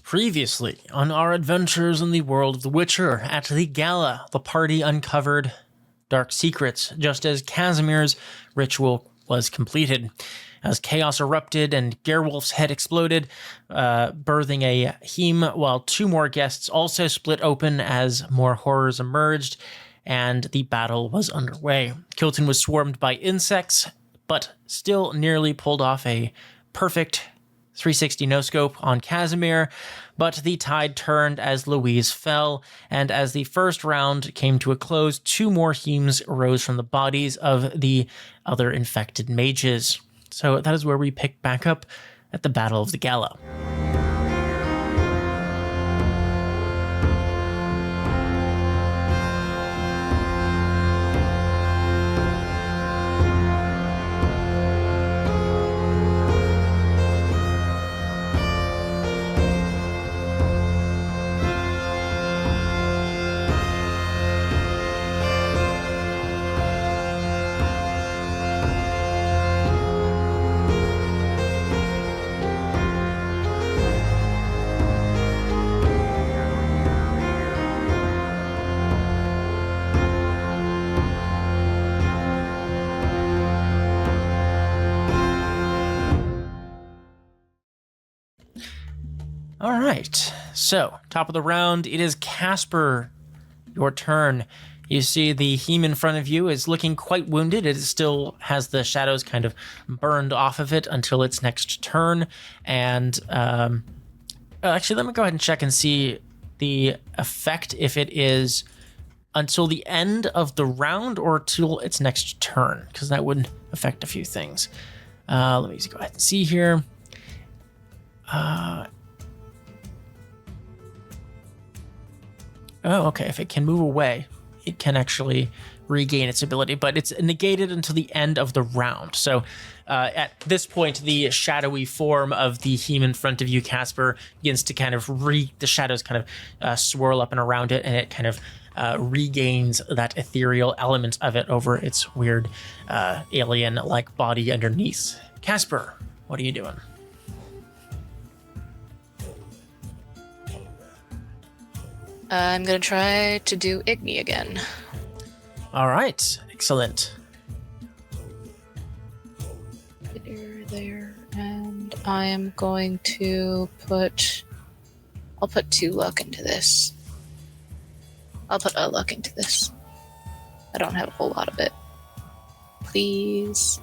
Previously, on our adventures in the world of The Witcher, at the Gala, the party uncovered dark secrets, just as Casimir's ritual was completed. As chaos erupted and Gerwolf's head exploded, birthing a Hym, while two more guests also split open as more horrors emerged, and the battle was underway. Kilton was swarmed by insects, but still nearly pulled off a perfect 360 no-scope on Casimir, but the tide turned as Louise fell, and as the first round came to a close, two more Hyms rose from the bodies of the other infected mages. So that is where we pick back up at the Battle of the Gala. All right, so top of the round, it is Casper, your turn. You see the Hym in front of you is looking quite wounded. It still has the shadows kind of burned off of it until its next turn. And actually, let me go ahead and check and see the effect, if it is until the end of the round or till its next turn, because that would affect a few things. Let me go ahead and see here. Oh, okay. If it can move away, it can actually regain its ability, but it's negated until the end of the round. So at this point, the shadowy form of the Hym in front of you, Casper, begins to kind of the shadows kind of swirl up and around it, and it kind of regains that ethereal element of it over its weird alien-like body underneath. Casper, what are you doing? I'm going to try to do Igni again. All right. Excellent. There. And I am going to I'll put 2 luck into this. I'll put a luck into this. I don't have a whole lot of it. Please.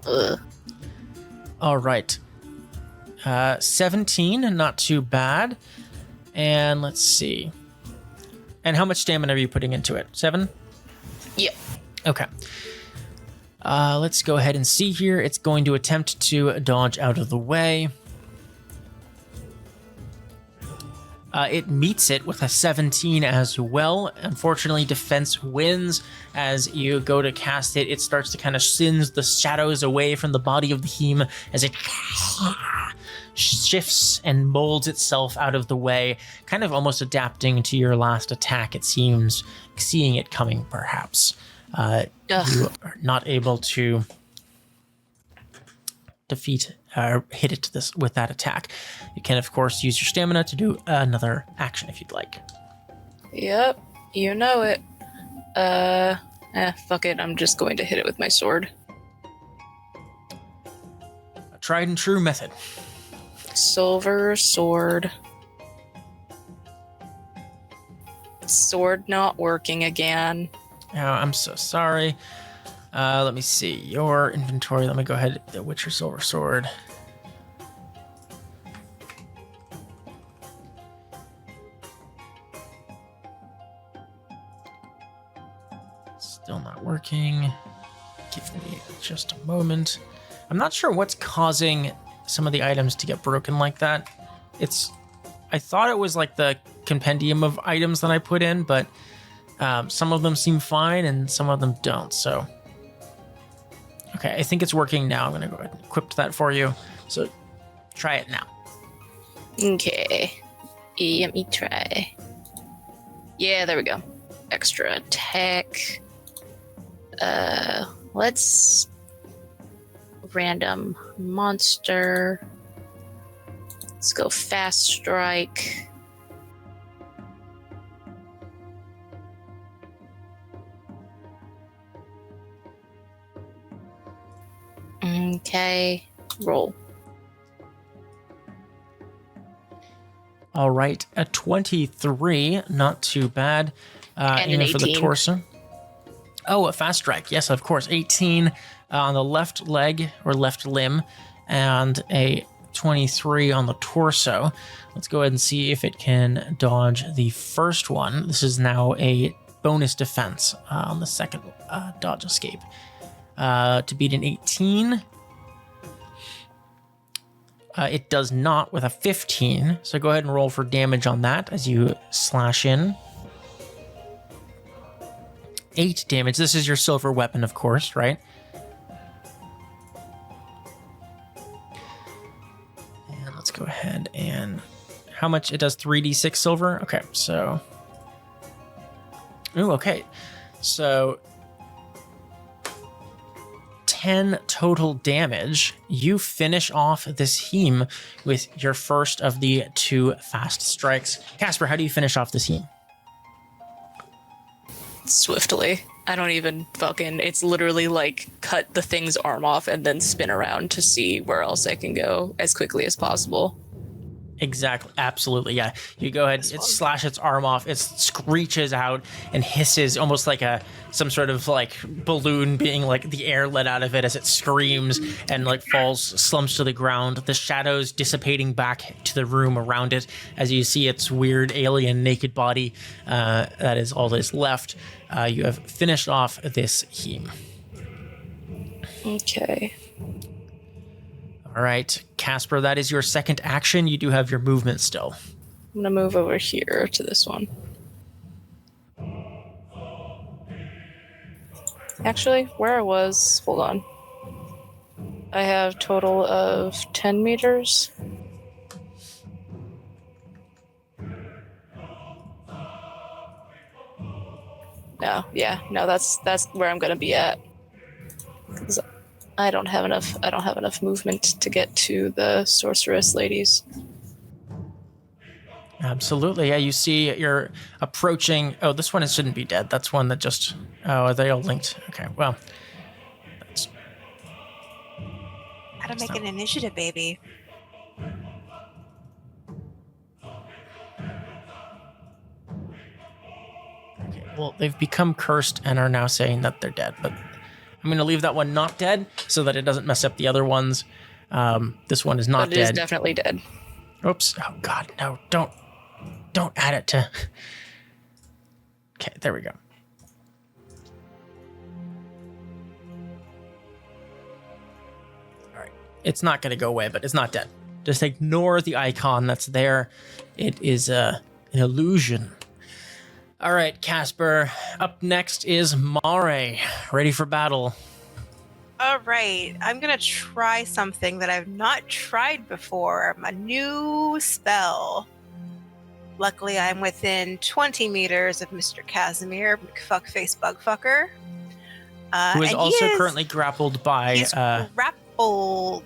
Ugh. All right. 17, not too bad. And let's see. And how much stamina are you putting into it? 7? Yep. Okay. Let's go ahead and see here. It's going to attempt to dodge out of the way. It meets it with a 17 as well. Unfortunately, defense wins. As you go to cast it, it starts to kind of sends the shadows away from the body of the Hym as it shifts and molds itself out of the way, kind of almost adapting to your last attack, it seems, seeing it coming, perhaps. You are not able to defeat or hit it with that attack. You can, of course, use your stamina to do another action if you'd like. Yep, you know it. Fuck it, I'm just going to hit it with my sword. A tried and true method. Silver sword. Sword not working again. Oh, I'm so sorry. Let me see. Your inventory. Let me go ahead. The Witcher Silver Sword. Still not working. Give me just a moment. I'm not sure what's causing some of the items to get broken like that. I thought it was like the compendium of items that I put in, but some of them seem fine and some of them don't. So, okay, I think it's working now. I'm going to go ahead and equip that for you. So try it now. Okay. Let me try. Yeah, there we go. Extra attack. Let's random monster. Let's go fast strike. Okay, roll. All right, a 23, not too bad. And an aiming for the 18. torso. Oh, a fast strike. Yes, of course. 18 on the left leg or left limb, and a 23 on the torso. Let's go ahead and see if it can dodge the first one. This is now a bonus defense on the second dodge escape. To beat an 18. It does not with a 15, so go ahead and roll for damage on that as you slash in. 8 damage. This is your silver weapon, of course, right? And let's go ahead and... How much? It does 3d6 silver? Okay, so... Ooh, okay. So... 10 total damage. You finish off this heme with your first of the 2 fast strikes. Casper, how do you finish off this heme? Swiftly. I don't even fucking... It's literally like cut the thing's arm off and then spin around to see where else I can go as quickly as possible. Exactly. Absolutely. Yeah. You go ahead, it slash its arm off, it screeches out and hisses almost like some sort of like balloon being like the air let out of it as it screams and like falls, slumps to the ground, the shadows dissipating back to the room around it as you see its weird alien naked body. That is all that is left. You have finished off this heme. Okay. All right, Casper, that is your second action. You do have your movement still. I'm gonna move over here to this one. Actually, where I was, hold on. I have total of 10 meters. No, that's where I'm gonna be at. 'Cause I don't have enough movement to get to the sorceress ladies. Absolutely. Yeah, you see you're approaching. Oh, this one shouldn't be dead. That's one that just... Oh, are they all linked? Okay, well. That's... How to make an initiative, baby. Okay, well, they've become cursed and are now saying that they're dead, but I'm going to leave that one not dead so that it doesn't mess up the other ones. This one is not But it dead. is definitely dead. Oops. Oh, God, no. Don't add it to... Okay, there we go. All right. It's not going to go away, but it's not dead. Just ignore the icon that's there. It is an illusion. All right, Casper. Up next is Mare. Ready for battle. All right, I'm going to try something that I've not tried before. A new spell. Luckily, I'm within 20 meters of Mr. Casimir, McFuckface Bugfucker. Who is also currently grappled by... He's grappled.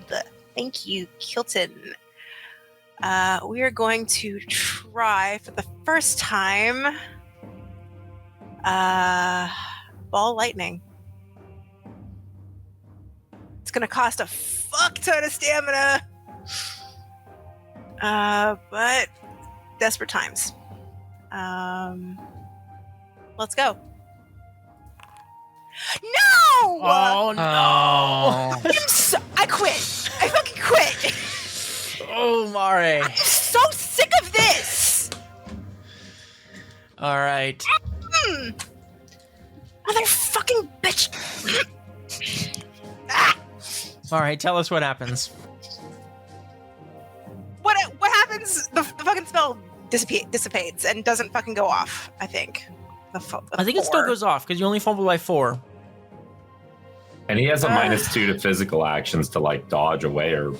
Thank you, Kilton. We are going to try for the first time... ball lightning. It's gonna cost a fuck ton of stamina. But desperate times. Let's go. No! Oh, no. I quit. I fucking quit. Oh, Mare. I'm so sick of this. All right. Motherfucking bitch. Ah. All right, tell us what happens. What happens? The fucking spell dissipates and doesn't fucking go off, I think. I think it still goes off because you only fumble by 4. And he has a -2 to physical actions to like dodge away or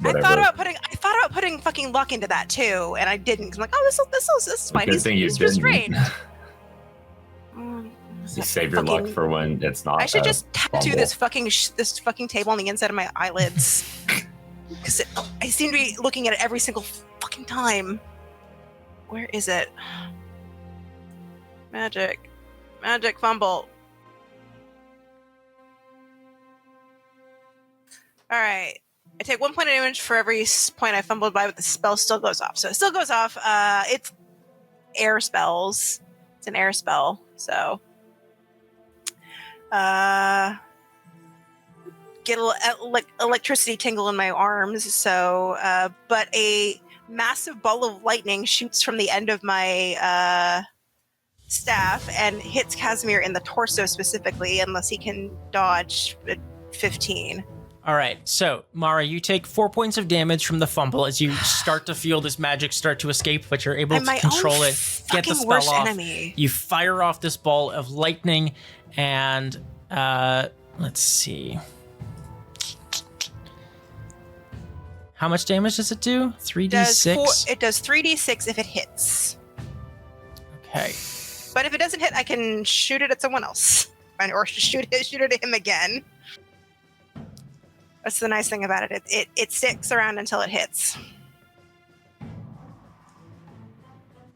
whatever. I thought about putting fucking luck into that too, and I didn't. 'Cause I'm like, oh, this is fine. He's restrained. You save your luck for when it's not. I should just tattoo this fucking table on the inside of my eyelids. Because I seem to be looking at it every single fucking time. Where is it? Magic. Magic fumble. Alright. I take 1 point of damage for every point I fumbled by, but the spell still goes off. So it still goes off. It's air spells. It's an air spell. So get electricity tingle in my arms. So but a massive ball of lightning shoots from the end of my staff and hits Casimir in the torso specifically, unless he can dodge 15. All right, so Mara, you take 4 points of damage from the fumble as you start to feel this magic start to escape, but you're able to control it, get the spell worst off. Enemy. You fire off this ball of lightning, and let's see. How much damage does it do? 3d6? It does 3d6 if it hits. Okay. But if it doesn't hit, I can shoot it at someone else. Or shoot it at him again. That's the nice thing about it. It sticks around until it hits.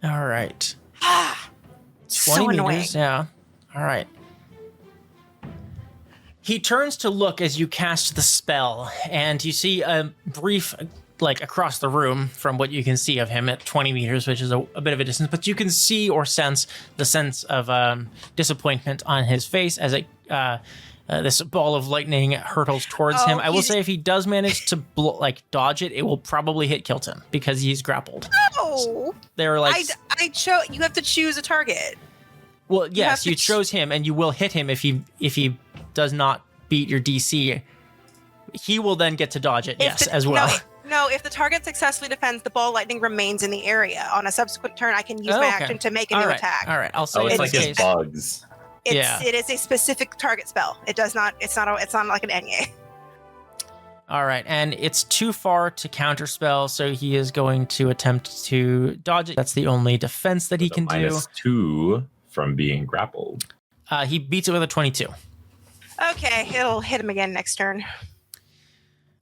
All right. 20 so annoying. meters, yeah. All right. He turns to look as you cast the spell, and you see a brief, across the room from what you can see of him at 20 meters, which is a bit of a distance, but you can see or sense the sense of disappointment on his face as this ball of lightning hurtles towards him. I will say if he does manage to dodge it, it will probably hit Kilton because he's grappled. No! They're you have to choose a target. Well, yes, you chose him, and you will hit him if he does not beat your DC. He will then get to dodge it, as well. No, if the target successfully defends, the ball lightning remains in the area. On a subsequent turn, I can use my action to make a new attack. All right, I'll say it's like his bugs. It is a specific target spell. It does not. It's not like an Enye. All right, and it's too far to counterspell, so he is going to attempt to dodge it. That's the only defense that he can do. -2 from being grappled. He beats it with a 22. Okay, it'll hit him again next turn.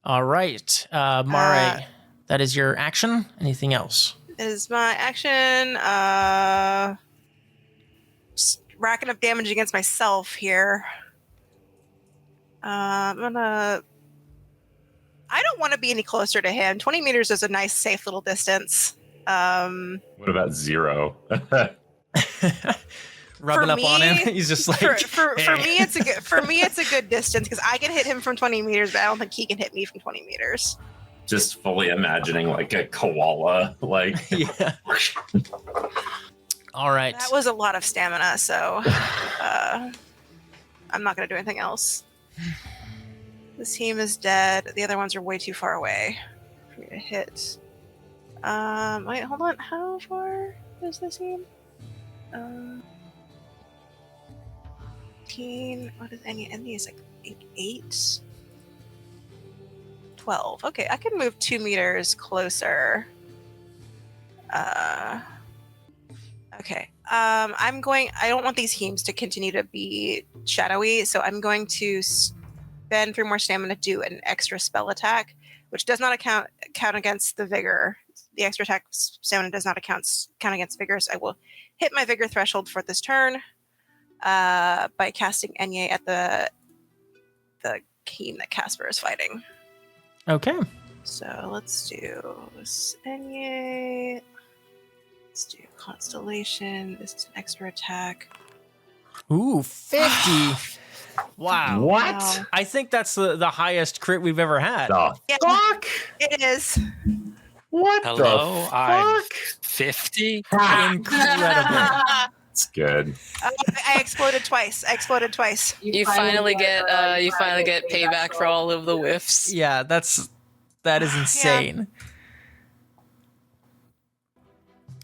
All right, Mare, that is your action. Anything else? Is my action. Racking up damage against myself here. I don't want to be any closer to him. 20 meters is a nice, safe little distance. What about 0? Rubbing up on him. He's just like for me it's a good distance because I can hit him from 20 meters, but I don't think he can hit me from 20 meters. Just fully imagining like a koala, yeah. All right. That was a lot of stamina, so I'm not going to do anything else. This team is dead. The other ones are way too far away for me to hit. Wait, hold on. How far is this team? 15. What is any? Any is like 8. 12. Okay, I can move 2 meters closer. Okay. I don't want these Hyms to continue to be shadowy, so I'm going to spend 3 more stamina to do an extra spell attack, which does not count against the vigor. The extra attack stamina does not count against vigor, so I will hit my vigor threshold for this turn by casting Enye at the Hym that Casper is fighting. Okay. So let's do this Enye. Let's do Constellation. This is an extra attack. Ooh, 50. Wow. What? Wow. I think that's the highest crit we've ever had. The fuck? It is. What Hello, the I'm fuck? 50. Incredible. It's good. I exploded twice. You finally get payback for all of the whiffs. Yeah, that is insane.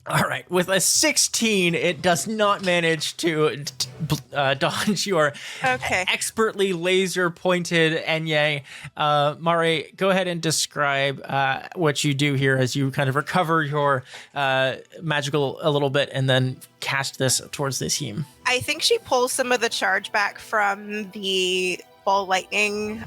All right, with a 16, it does not manage to dodge your expertly laser-pointed Enye. Mare, go ahead and describe what you do here as you kind of recover your magical a little bit and then cast this towards this Hym. I think she pulls some of the charge back from the ball lightning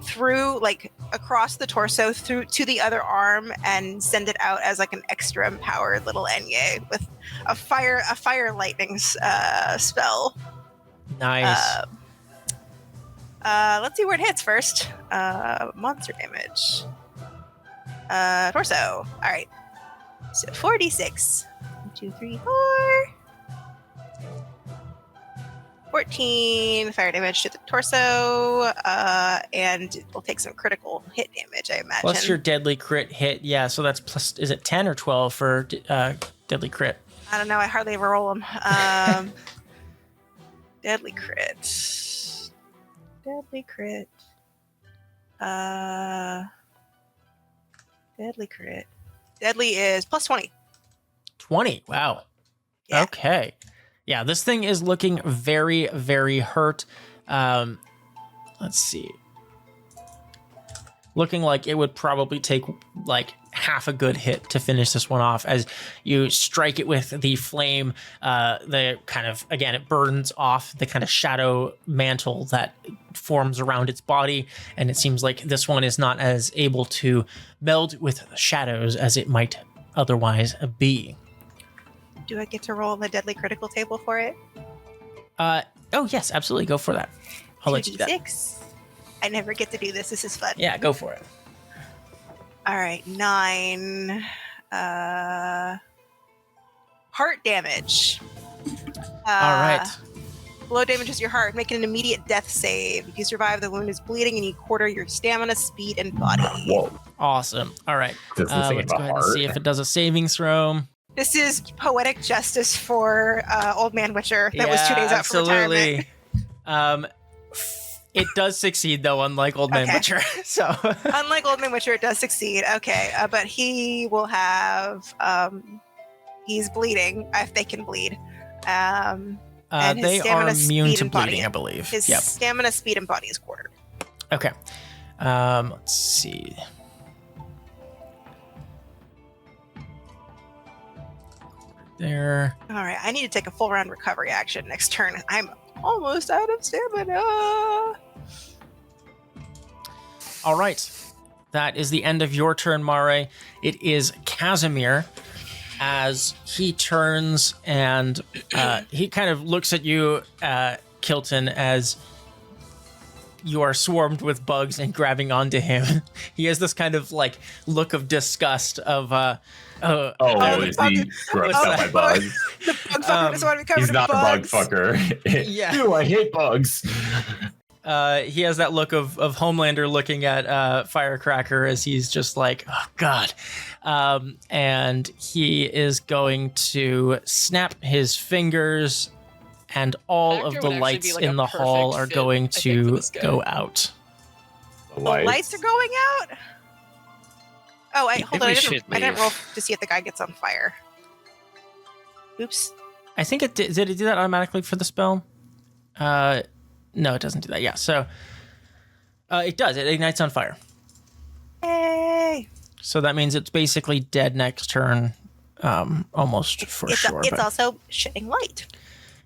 through, like across the torso, through to the other arm, and send it out as like an extra empowered little Enye with a fire lightning spell. Nice. Let's see where it hits first. Monster damage. Torso. All right. So 4d6. 1, 2, 3, 4. 14 fire damage to the torso, and we'll take some critical hit damage, I imagine. Plus your deadly crit hit. Yeah, so that's plus, is it 10 or 12 for deadly crit? I don't know. I hardly ever roll them. Deadly crit. Deadly crit. Deadly crit. Deadly is plus 20. 20. Wow. Yeah. Okay. Yeah, this thing is looking very, very hurt. Let's see. Looking like it would probably take like half a good hit to finish this one off as you strike it with the flame. The kind of, again, it burns off the kind of shadow mantle that forms around its body. And it seems like this one is not as able to meld with shadows as it might otherwise be. Do I get to roll the deadly critical table for it? Oh, yes, absolutely. Go for that. I'll let you do that. 2d6. I never get to do this. This is fun. Yeah, go for it. All right, 9. Heart damage. All right. Blow damages your heart. Make an immediate death save. If you survive, the wound is bleeding, and you quarter your stamina, speed, and body. Whoa. Awesome. All right. Doesn't say Let's go about ahead and heart. see if it does a saving throw. This is poetic justice for Old Man Witcher that was 2 days out from retirement. It does succeed, though, unlike Old Man Okay. Witcher. So Unlike Old Man Witcher, it does succeed. Okay, but he will have... he's bleeding, if they can bleed. And his they are stamina, immune speed, to and body. bleeding, I believe. His Yep. stamina, speed, and body is quartered. Okay. Let's see. There. All right, I need to take a full round recovery action next turn. I'm almost out of stamina. All right. That is the end of your turn, Mare. It is Casimir as he turns and he kind of looks at you, Kilton, as you are swarmed with bugs and grabbing onto him. He has this kind of like look of disgust of Is he grossed out by bugs? The bug fucker doesn't want to be covered He's in not bugs. a bug fucker. Yeah. Ew, I hate bugs. he has that look of Homelander looking at Firecracker as he's just like, oh god. And he is going to snap his fingers, and all Actor of would the actually lights be, like, in a the hall perfect are fit, going I think, for to this guy. go out. The The lights are going out? Oh, hold on. I should didn't leave. roll to see if the guy gets on fire. Oops. I think it did it do that automatically for the spell? No, it doesn't do that. Yeah, so it does. It ignites on fire. Yay! So that means it's basically dead next turn, almost for sure. It's but- also shedding light.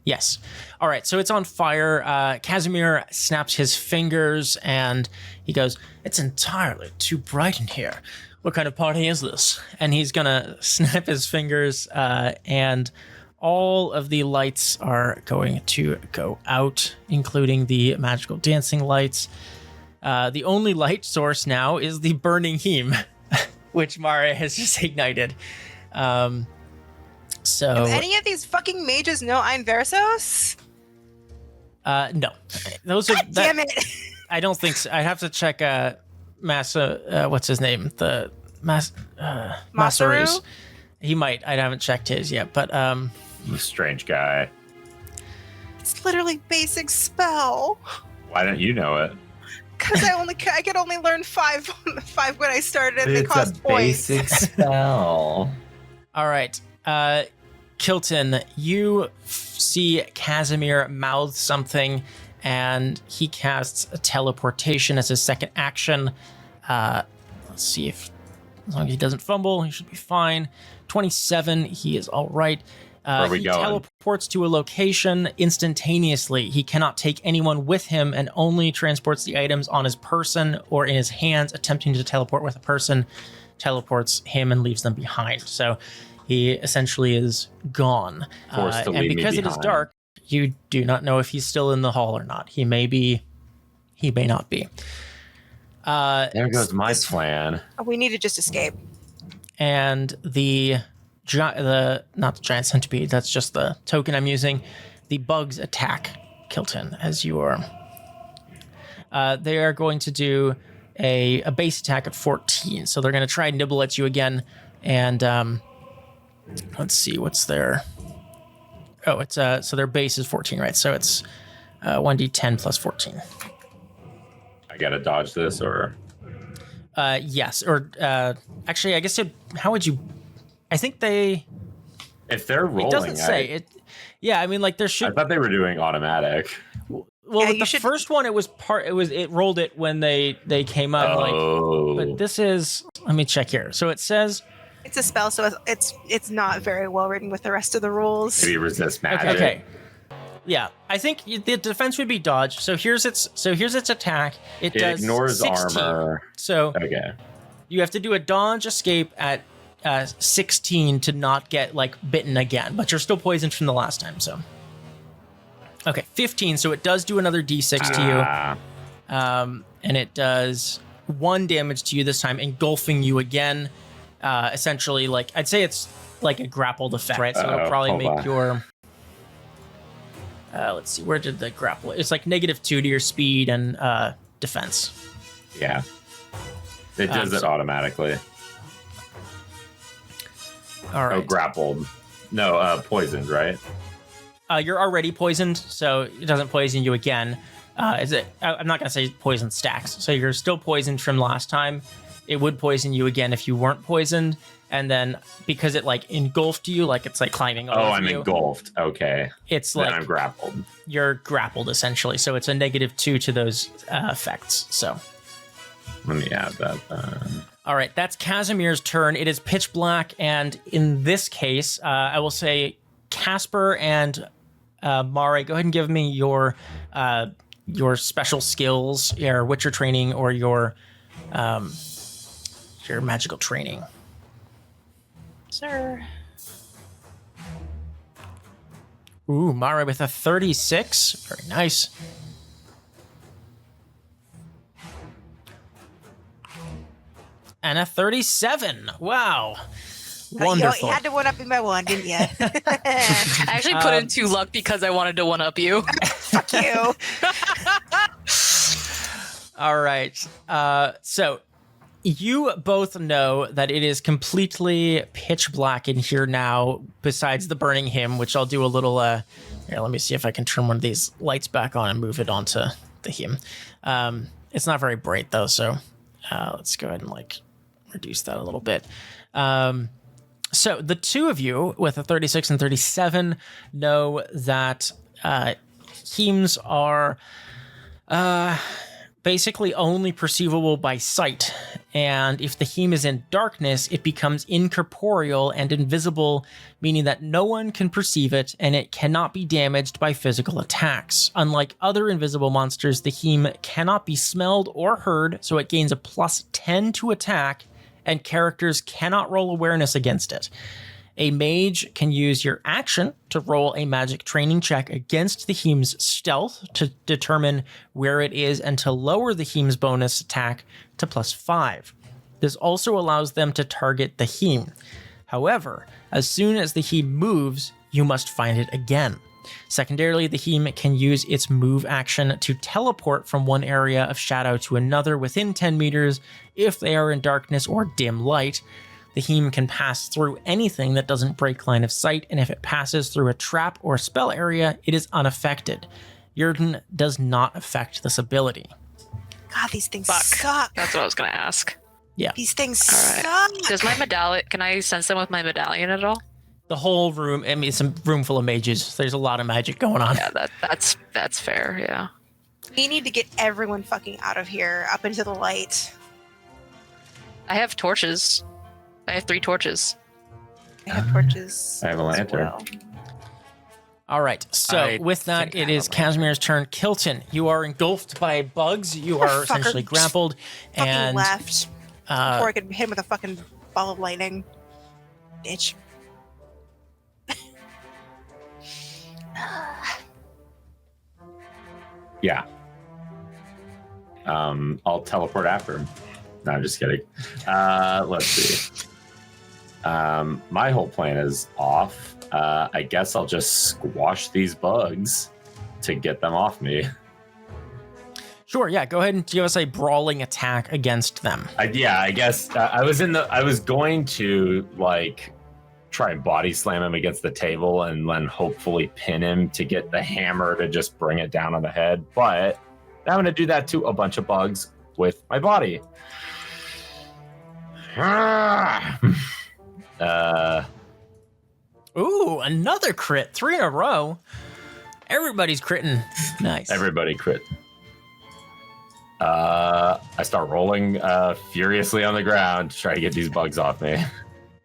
Yes. All right. So it's on fire. Casimir snaps his fingers and he goes, "It's entirely too bright in here. What kind of party is this?" And he's going to snap his fingers and all of the lights are going to go out, including the magical dancing lights. The only light source now is the burning heme, which Mara has just ignited. So Do any of these fucking mages know Ein Versos? no, those are. God damn it! I don't think so. I have to check. Massa, what's his name? The Masaru? Masaru's. He might. I haven't checked his yet, but You strange guy. It's literally basic spell. Why don't you know it? Because I could only learn five when I started, and they It's cost a points. basic spell. all right. Kilton, you see Casimir mouth something, and he casts a teleportation as his second action. Let's see if, as long as he doesn't fumble, he should be fine. 27, he is all right. Where are we He going? teleports to a location instantaneously. He cannot take anyone with him and only transports the items on his person or in his hands. Attempting to teleport with a person teleports him and leaves them behind. So he essentially is gone. Forced to and leave me because it is behind. dark, you do not know if he's still in the hall or not. He may be, he may not be. There goes my plan. We need to just escape. And not the giant centipede, that's just the token I'm using. The bugs attack Kilton as you are. They are going to do a base attack at 14. So they're going to try and nibble at you again. And let's see, what's their... Oh, it's so their base is 14, right? So it's 1d10 plus 14. I gotta dodge this, or Yes, or actually, I guess how would you... I think they... if they're rolling, It doesn't say it. Yeah, I mean, like there I should. thought they were doing automatic. Well, Yeah, with you the should- first one, it rolled it when they came up. Oh, But this is. Let me check here. So it says. It's a spell, so it's not very well written with the rest of the rules. maybe resist magic. Okay. Yeah, I think the defense would be dodge. So here's its attack. It does ignores 16. armor. So Okay. you have to do a dodge escape at 16 to not get like bitten again, but you're still poisoned from the last time. So okay, 15. So it does do another d6 to you, and it does 1 damage to you this time, engulfing you again. Essentially, like I'd say it's like a grappled effect, right? So it'll probably hold make on. your. Let's see, where did the grapple? It's like -2 to your speed and defense. Yeah. It does it automatically. All Oh, right. grappled. No, poisoned, right? You're already poisoned, so it doesn't poison you again. I'm not gonna say poison stacks. So you're still poisoned from last time. It would poison you again if you weren't poisoned, and then because it like engulfed you, like it's like climbing all Oh, over I'm you. engulfed. Okay. It's Then like I'm grappled. you're grappled essentially. So it's a -2 to those effects. So. Let me add that. All right, that's Casimir's turn. It is pitch black, and in this case, I will say Casper and Mare, go ahead and give me your special skills, your Witcher training, or your magical training. Sir. Ooh, Mare with a 36. Very nice. And a 37. Wow. Wonderful. You had to one up in my one, didn't you? I actually put in 2 luck because I wanted to one up you. Fuck you. All right. So you both know that it is completely pitch black in here now, besides the burning hymn, which I'll do a little... here, let me see if I can turn one of these lights back on and move it onto the hymn. It's not very bright, though, so let's go ahead and, like, reduce that a little bit. So the two of you with a 36 and 37 know that Hyms are basically only perceivable by sight. And if the heme is in darkness, it becomes incorporeal and invisible, meaning that no one can perceive it and it cannot be damaged by physical attacks. Unlike other invisible monsters, the heme cannot be smelled or heard, so it gains a +10 to attack, and characters cannot roll awareness against it. A mage can use your action to roll a magic training check against the heme's stealth to determine where it is and to lower the heme's bonus attack to +5. This also allows them to target the heme. However, as soon as the heme moves, you must find it again. Secondarily, the heme can use its move action to teleport from one area of shadow to another within 10 meters if they are in darkness or dim light. The heme can pass through anything that doesn't break line of sight, and if it passes through a trap or spell area, it is unaffected. Yurden does not affect this ability. God, these things Fuck. suck. That's what I was gonna ask. These things All suck. Does my medallion? Can I sense them with my medallion at all? The whole room, I mean, it's a room full of mages. There's a lot of magic going on. Yeah, that's fair. Yeah. We need to get everyone fucking out of here, up into the light. I have torches. I have 3 torches. I have torches. I have a as lantern. well. All right. So I with that, think I it have is a lantern. Casimir's turn. Kilton, you are engulfed by bugs. You are Fucker. essentially grappled, Fucking and left before I could hit him with a fucking ball of lightning. Bitch. Yeah. I'll teleport after him. No, I'm just kidding. Let's see. My whole plan is off. I guess I'll just squash these bugs to get them off me. sure, yeah, go ahead and give us a brawling attack against them. I guess I was going to like try and body slam him against the table and then hopefully pin him to get the hammer to just bring it down on the head. But I'm going to do that to a bunch of bugs with my body. Ooh, another crit, 3 in a row. Everybody's critting. Nice. Everybody crit. I start rolling furiously on the ground to try to get these bugs off me.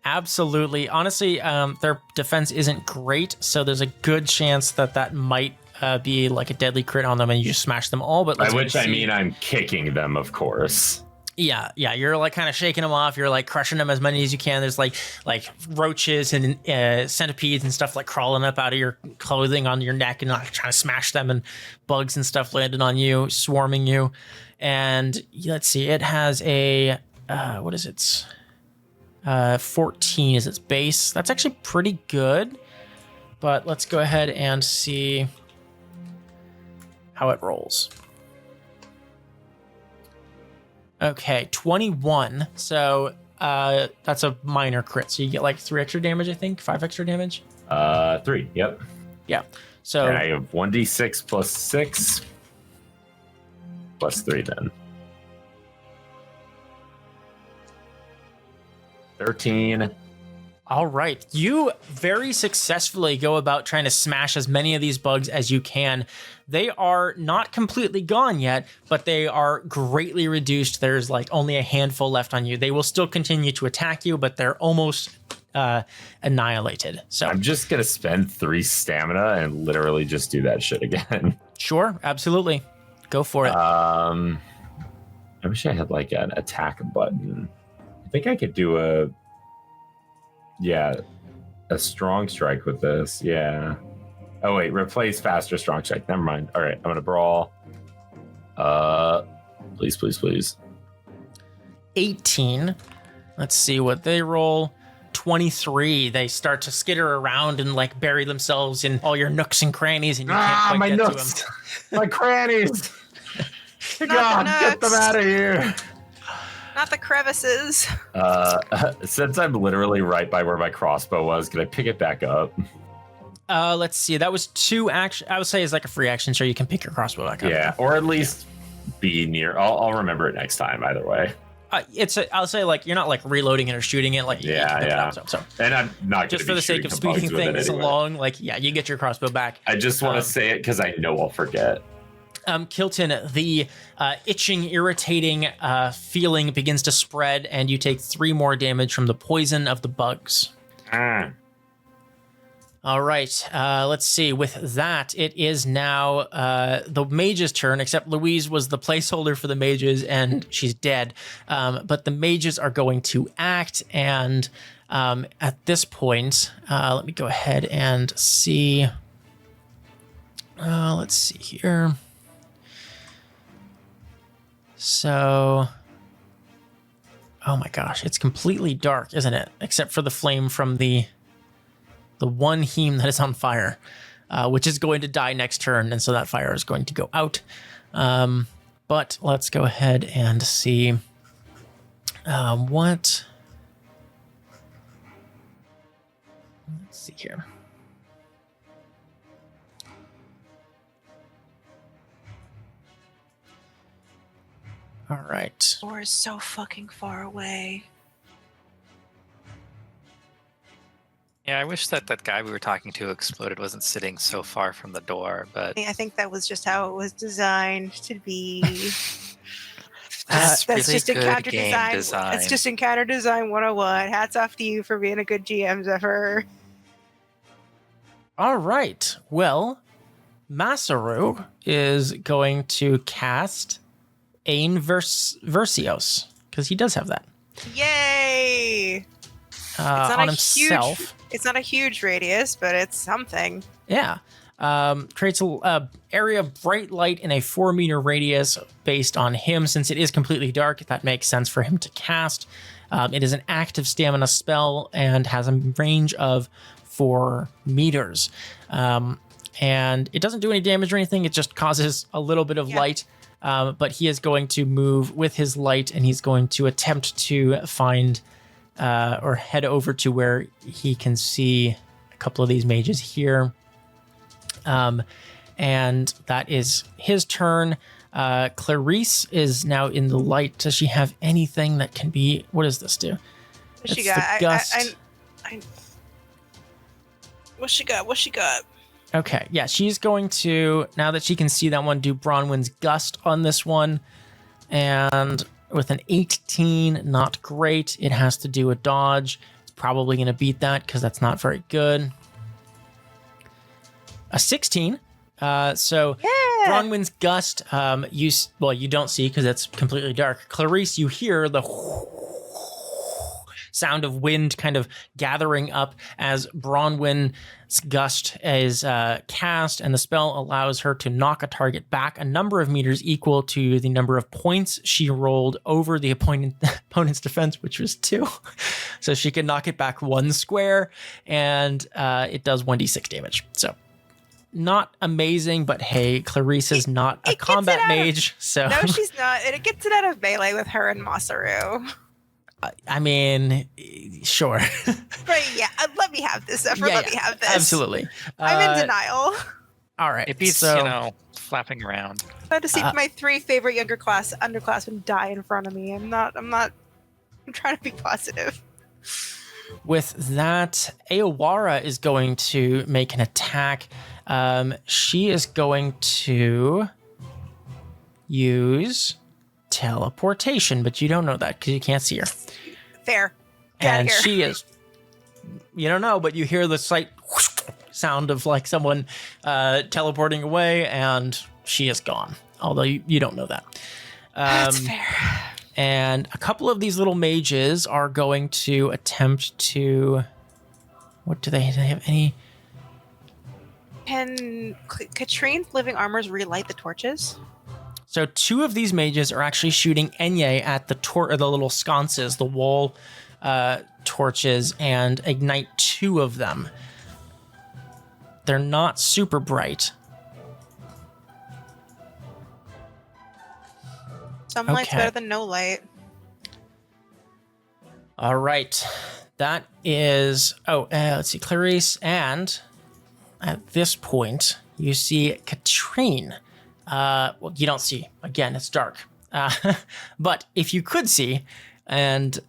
Absolutely. Honestly, their defense isn't great, so there's a good chance that might be like a deadly crit on them and you just smash them all. But By which I mean I'm kicking them, of course. Yeah, you're like kind of shaking them off. You're like crushing them as many as you can. There's like roaches and centipedes and stuff like crawling up out of your clothing on your neck and like trying to smash them, and bugs and stuff landing on you, swarming you. And let's see, it has a what is it? 14 is its base. That's actually pretty good. But let's go ahead and see how it rolls. Okay, 21. So that's a minor crit. So you get like 3 extra damage, I think. 5 extra damage. 3. Yep. Yeah. So And I have 1d6 plus 6 plus 3 then. 13. all right. You very successfully go about trying to smash as many of these bugs as you can. They are not completely gone yet, but they are greatly reduced. There's like only a handful left on you. They will still continue to attack you, but they're almost annihilated. So I'm just going to spend 3 stamina and literally just do that shit again. sure, absolutely. Go for it. I wish I had like an attack button. I think I could do a strong strike with this. Yeah. Oh wait, replace faster strong strike. Never mind. All right, I'm gonna brawl. Please. 18. Let's see what they roll. 23. They start to skitter around and like bury themselves in all your nooks and crannies, and you can't quite my get nooks, to them. my crannies. Not God, the get them nooks. out of here. Not the crevices. Since I'm literally right by where my crossbow was, can I pick it back up? Let's see. That was 2 action. I would say it's like a free action, so you can pick your crossbow back up. Yeah, or at least be near. I'll remember it next time. Either way. I'll say like you're not like reloading it or shooting it. Like you need to pick it up, so. And I'm not Just gonna for be the sake of shooting bugs speaking with it things anyway. along, like you get your crossbow back. I just want to say it because I know I'll forget. Kilton, the itching, irritating feeling begins to spread, and you take 3 more damage from the poison of the bugs. All right, let's see. With that, it is now the mage's turn, except Louise was the placeholder for the mages, and she's dead. But the mages are going to act, and at this point, let me go ahead and see. Let's see here. So, oh my gosh, it's completely dark, isn't it? Except for the flame from the one Hym that is on fire, which is going to die next turn, and so that fire is going to go out. But let's go ahead and see what. Let's see here. All right. Door is so fucking far away. Yeah, I wish that guy we were talking to exploded wasn't sitting so far from the door, but I think that was just how it was designed to be. that's That's really just good encounter game design. It's just encounter design 101. Hats off to you for being a good GM, Zephyr. All right. Well, Masaru is going to cast Ain Versios, because he does have that. Yay! On himself. It's not a huge radius, but it's something. Yeah. Creates a area of bright light in a 4-meter radius based on him. Since it is completely dark, that makes sense for him to cast. It is an active stamina spell and has a range of 4 meters. And it doesn't do any damage or anything. It just causes a little bit of light. But he is going to move with his light, and he's going to attempt to find or head over to where he can see a couple of these mages here. And that is his turn. Clarice is now in the light. Does she have anything that can be... What does this do? What's she It's the got? gust. What's she got? What's she got? Okay, yeah, she's going to, now that she can see that one, do Bronwyn's Gust on this one. And with an 18, not great. It has to do a dodge. It's probably going to beat that because that's not very good. A 16. So Bronwyn's Gust, you don't see because it's completely dark. Clarice, you hear the sound of wind kind of gathering up as Bronwyn's Gust is cast, and the spell allows her to knock a target back a number of meters equal to the number of points she rolled over the opponent's defense, which was 2. So she can knock it back 1 square, and it does 1d6 damage. So not amazing, but hey, Clarice is not a combat mage, so... No, she's not. And it gets it out of melee with her and Masaru. I mean, sure. Right, yeah. Let me have this, Zephyr. Let me have this. Absolutely. I'm in denial. All right. It beats, flapping around. I had to see my 3 favorite underclassmen die in front of me. I'm trying to be positive. With that, Aowara is going to make an attack. She is going to use teleportation, but you don't know that because you can't see her. Fair. Get And out here. she is, you don't know, but you hear the slight sound of like someone teleporting away, and she is gone. Although you don't know that. That's fair. And a couple of these little mages are going to attempt to... What do they have any... Can Katrine's living armors relight the torches? So 2 of these mages are actually shooting Enye at the little sconces, the wall torches, and ignite 2 of them. They're not super bright. Some light's Okay. better than no light. All right. That is... let's see. Clarice, and at this point, you see Katrine. Well, you don't see. Again, it's dark. But if you could see, and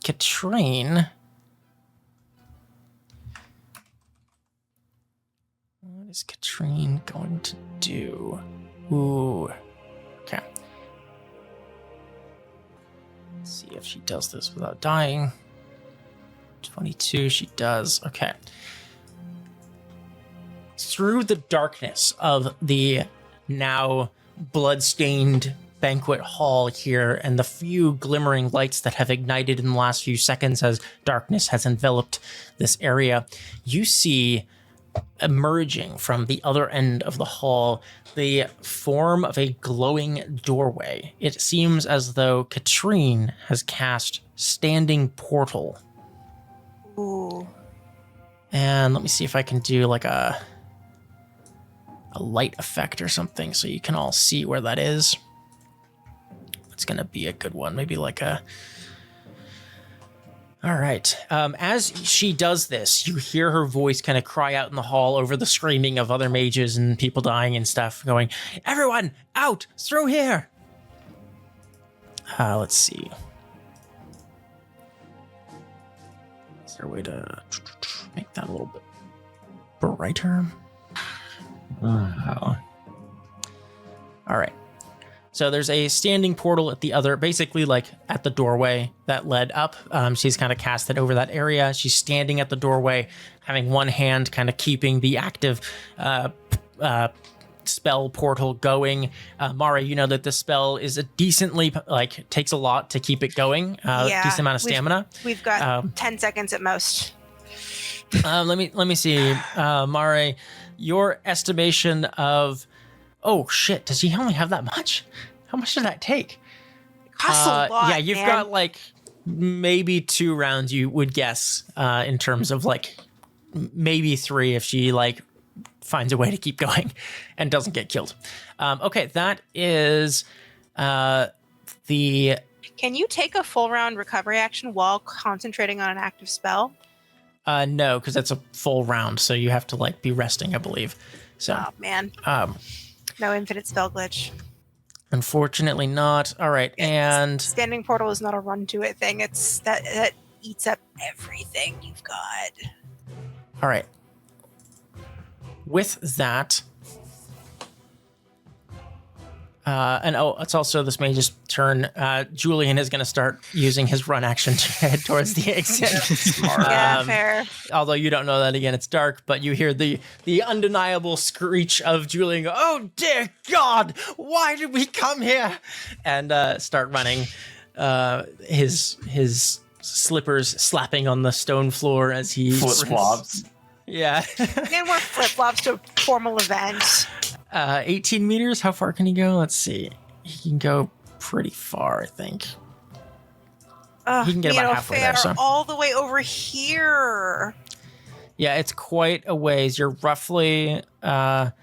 Katrine... What is Katrine going to do? Ooh. Okay. Let's see if she does this without dying. 22, she does. Okay. Through the darkness of the now blood-stained banquet hall here and the few glimmering lights that have ignited in the last few seconds as darkness has enveloped this area, you see emerging from the other end of the hall the form of a glowing doorway. It seems as though Katrine has cast Standing Portal. Ooh. And let me see if I can do like a light effect or something so you can all see where that is. It's going to be a good one. Maybe like a... All right. As she does this, you hear her voice kind of cry out in the hall over the screaming of other mages and people dying and stuff, going, "Everyone, out! Through here!" Let's see. Is there a way to make that a little bit brighter? All right. So there's a standing portal at the other, basically like at the doorway that led up. She's kind of cast it over that area. She's standing at the doorway, having one hand kind of keeping the active spell portal going. Mara, you know that the spell is a decently, like, takes a lot to keep it going. Decent amount of stamina. We've got 10 seconds at most. Let me see. Mare, your estimation of... Oh, shit. Does he only have that much? How much does that take? Costs a lot, yeah, you've got, like, maybe 2 rounds, you would guess, in terms of, like, maybe 3 if she, like, finds a way to keep going and doesn't get killed. Okay, that is the... Can you take a full round recovery action while concentrating on an active spell? No, because that's a full round, so you have to, like, be resting, I believe. So, Oh, man. No infinite spell glitch. Unfortunately not. All right, and... Standing portal is not a run to it thing. It's that eats up everything you've got. All right. With that... and it's also this mage's turn. Julian is going to start using his run action to head towards the exit. Yeah, fair. Although you don't know that, again, it's dark, but you hear the undeniable screech of Julian go, "Oh dear God, why did we come here?" And start running. His slippers slapping on the stone floor as he flip-flops. Yeah. And we're flip-flops to a formal event. 18 meters. How far can he go? Let's see. He can go pretty far, I think. He can get about halfway there. So. All the way over here. Yeah, it's quite a ways. You're roughly 45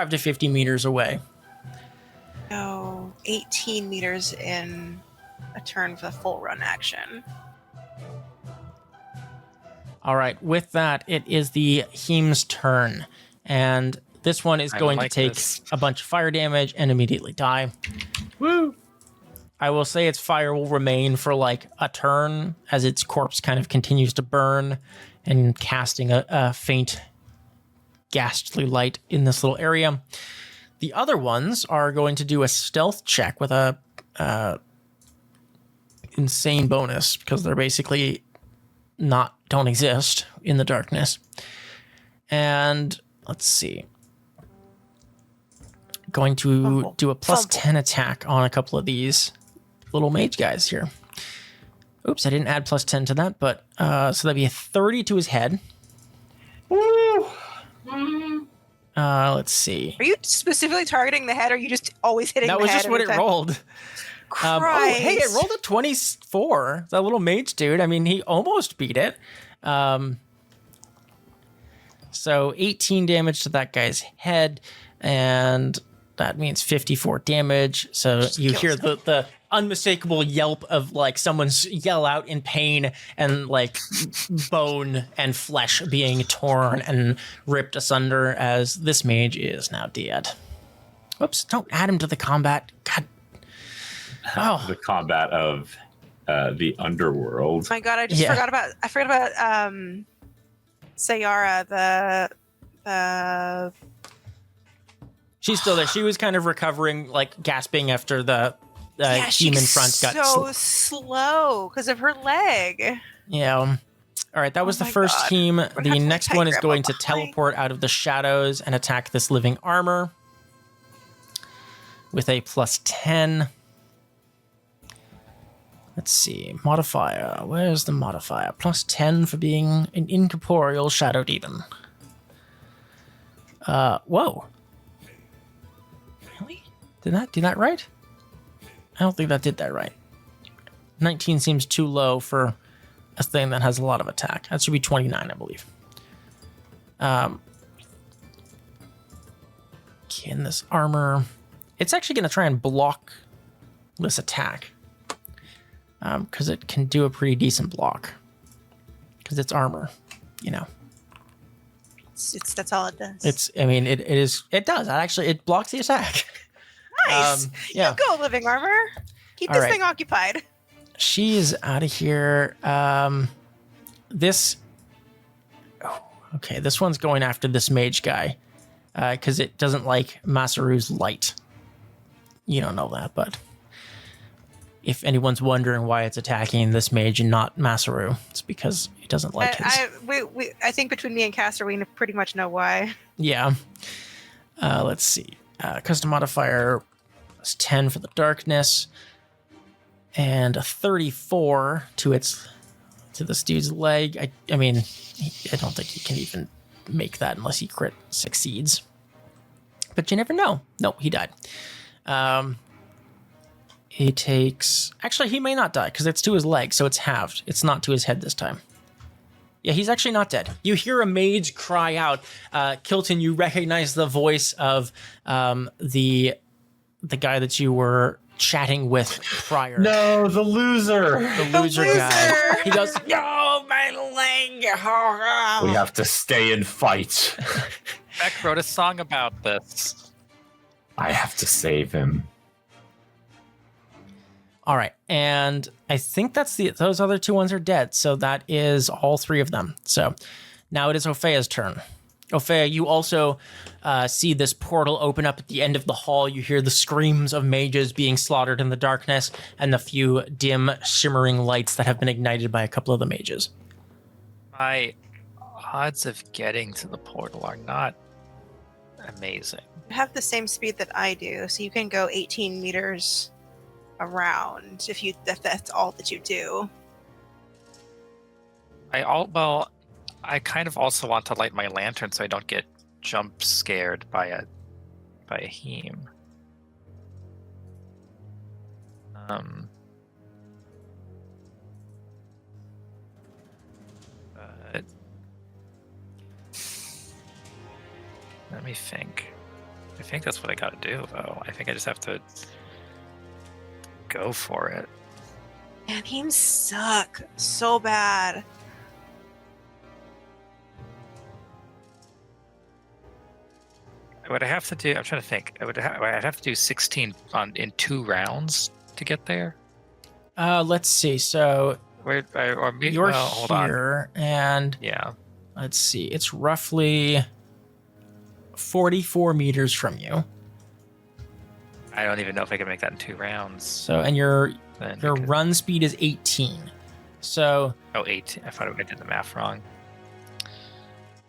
to 50 meters away. No, 18 meters in a turn for the full run action. All right, with that, it is the Hyms' turn. And this one is going to take a bunch of fire damage and immediately die. Woo! I will say its fire will remain for like a turn as its corpse kind of continues to burn and casting a faint ghastly light in this little area. The other ones are going to do a stealth check with a insane bonus because they're basically don't exist in the darkness. And let's see. Going to do a plus 10 attack on a couple of these little mage guys here. Oops, I didn't add plus 10 to that, but so that'd be a 30 to his head. Woo! Let's see. Are you specifically targeting the head, or are you just always hitting the head? That was just what it rolled. Hey, it rolled a 24. That little mage dude. I mean, he almost beat it. So 18 damage to that guy's head, and that means 54 damage. So just you hear the unmistakable yelp of like someone's yell out in pain and like bone and flesh being torn and ripped asunder as this mage is now dead. Whoops, don't add him to the combat. God. Oh. The combat of the underworld. My God, I forgot about Sayara, the She's still there. She was kind of recovering, like gasping after the team in front got so slow because of her leg. Yeah. All right, that was the first team. The next one is going to teleport out of the shadows and attack this living armor with a plus 10. Let's see. Modifier. Where's the modifier? Plus 10 for being an incorporeal shadow demon. Whoa. Really? Did that do that right? I don't think that did that right. 19 seems too low for a thing that has a lot of attack. That should be 29, I believe. Okay, in this armor. It's actually going to try and block this attack. Because it can do a pretty decent block. Because it's armor, you know. That's all it does. It does. Actually, it blocks the attack. Nice. Yeah. You go, living armor. Keep All this right. thing occupied. She is out of here. This one's going after this mage guy. because it doesn't like Masaru's light. You don't know that, but if anyone's wondering why it's attacking this mage and not Masaru, it's because it doesn't like his. I think between me and Caster, we pretty much know why. Yeah. Let's see. Custom modifier is 10 for the darkness, and a 34 to this dude's leg. I mean, I don't think he can even make that unless he crit succeeds. But you never know. No, he died. He takes... Actually, he may not die because it's to his leg, so it's halved. It's not to his head this time. Yeah, he's actually not dead. You hear a mage cry out. Kilton, you recognize the voice of the guy that you were chatting with prior. No, the loser. The loser guy. He goes, no, my leg. We have to stay and fight. Beck wrote a song about this. I have to save him. All right, and I think those other two ones are dead, so that is all three of them. So now it is Opheia's turn. Opheia, you also see this portal open up at the end of the hall. You hear the screams of mages being slaughtered in the darkness and the few dim, shimmering lights that have been ignited by a couple of the mages. My odds of getting to the portal are not amazing. You have the same speed that I do, so you can go 18 if that's all that you do. I kind of also want to light my lantern so I don't get jump scared by a Heme. But let me think. I think that's what I gotta do, though. I think I just have to go for it. Man, Hyms suck so bad. What I have to do, I'm trying to think. I'd have to do 16 in 2 rounds to get there. Let's see. So You're hold here, and yeah. Let's see. It's roughly 44 meters from you. I don't even know if I can make that in 2 rounds. So, and your run speed is 18. So 18. I thought I did the math wrong.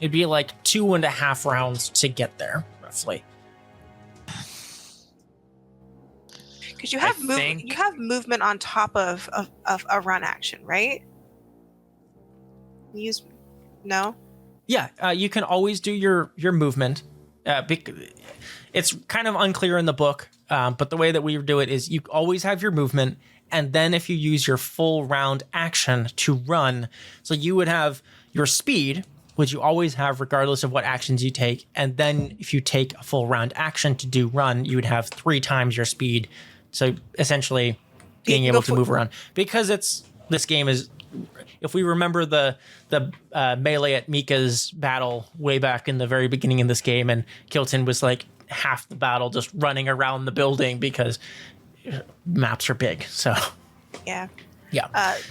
It'd be like 2.5 rounds to get there, roughly. Because you have movement on top of a run action, right? No. Yeah, you can always do your movement. It's kind of unclear in the book, but the way that we do it is you always have your movement, and then if you use your full round action to run, so you would have your speed, which you always have regardless of what actions you take, and then if you take a full round action to do run, you would have 3 times your speed. So essentially being able to move around. Because this game is, if we remember the melee at Mika's battle way back in the very beginning of this game, and Kilton was like half the battle just running around the building because maps are big. So yeah.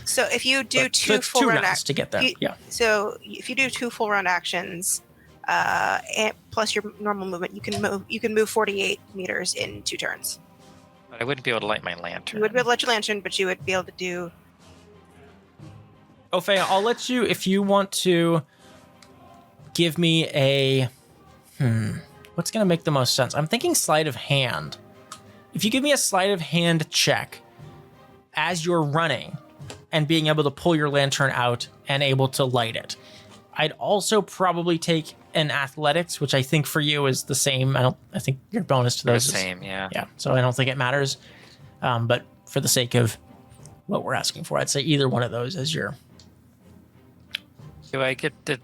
So if you do two full round actions to get there, So if you do 2 full round actions, and plus your normal movement, you can move 48 meters in 2 turns. But I wouldn't be able to light my lantern. You would be able to light your lantern, but you would be able to do. Opheia, I'll let you, if you want to give me a what's going to make the most sense? I'm thinking sleight of hand. If you give me a sleight of hand check as you're running and being able to pull your lantern out and able to light it. I'd also probably take an athletics, which I think for you is the same. I think your bonus to those is the same, yeah. Yeah, so I don't think it matters. But for the sake of what we're asking for, I'd say either one of those as your... Do I get to...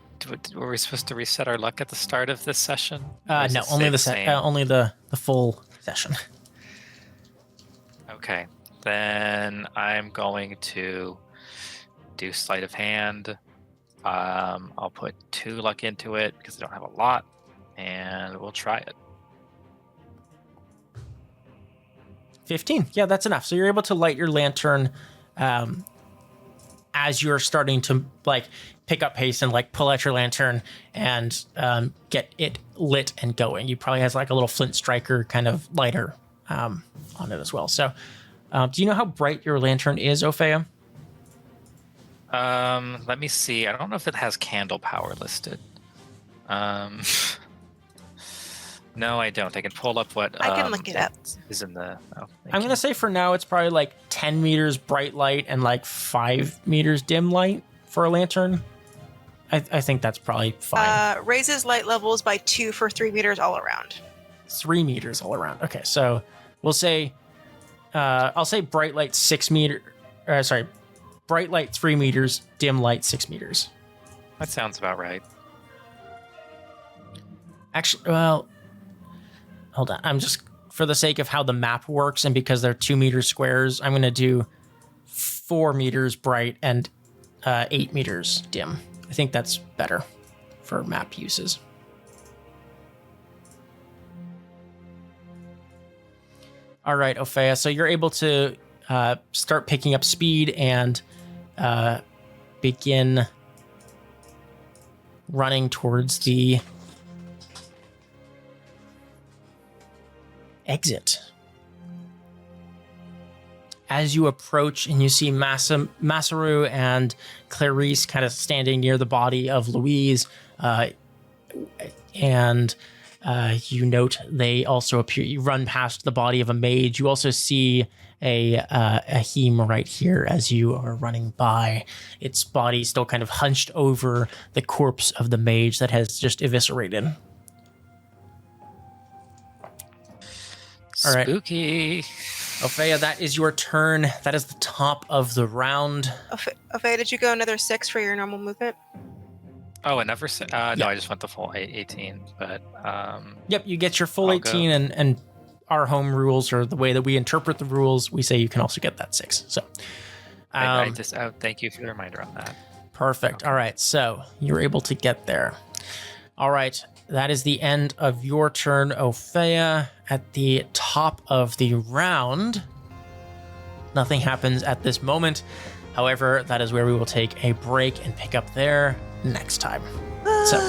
Were we supposed to reset our luck at the start of this session? No, only only the full session. Okay, then I'm going to do sleight of hand. I'll put 2 luck into it because I don't have a lot, and we'll try it. 15. Yeah, that's enough. So you're able to light your lantern as you're starting to like pick up pace and like pull out your lantern and get it lit and going, you probably has like a little flint striker kind of lighter on it as well. So do you know how bright your lantern is, Opheia? Let me see. I don't know if it has candle power listed. No, I don't. I can pull up what I can look it up. is in the. Oh, I'm going to say for now it's probably like 10 meters bright light and like 5 meters dim light for a lantern. I think that's probably fine. Raises light levels by 2 for 3 meters all around. 3 meters all around. Okay, so we'll say, I'll say bright light 6 meter. Bright light 3 meters, dim light 6 meters. That sounds about right. Actually, well, hold on. I'm just, for the sake of how the map works and because they're 2 meter squares, I'm going to do 4 meters bright and 8 meters dim. I think that's better for map uses. All right, Opheia. So you're able to start picking up speed and begin running towards the exit. As you approach and you see Masaru and Clarice kind of standing near the body of Louise, and you note they also appear. You run past the body of a mage. You also see a Hym right here as you are running by. Its body still kind of hunched over the corpse of the mage that has just eviscerated. All right. Spooky. Opheia, that is your turn. That is the top of the round. Opheia, did you go another 6 for your normal movement? Oh, another. No, Yeah. I just went the full 18. But Yep, you get your full I'll 18, and our home rules, or the way that we interpret the rules, we say you can also get that 6. So, I just thank you for the reminder on that. perfect. All right, so you're able to get there. All right, that is the end of your turn, Opheia. At the top of the round, nothing happens at this moment. However, that is where we will take a break and pick up there next time. So.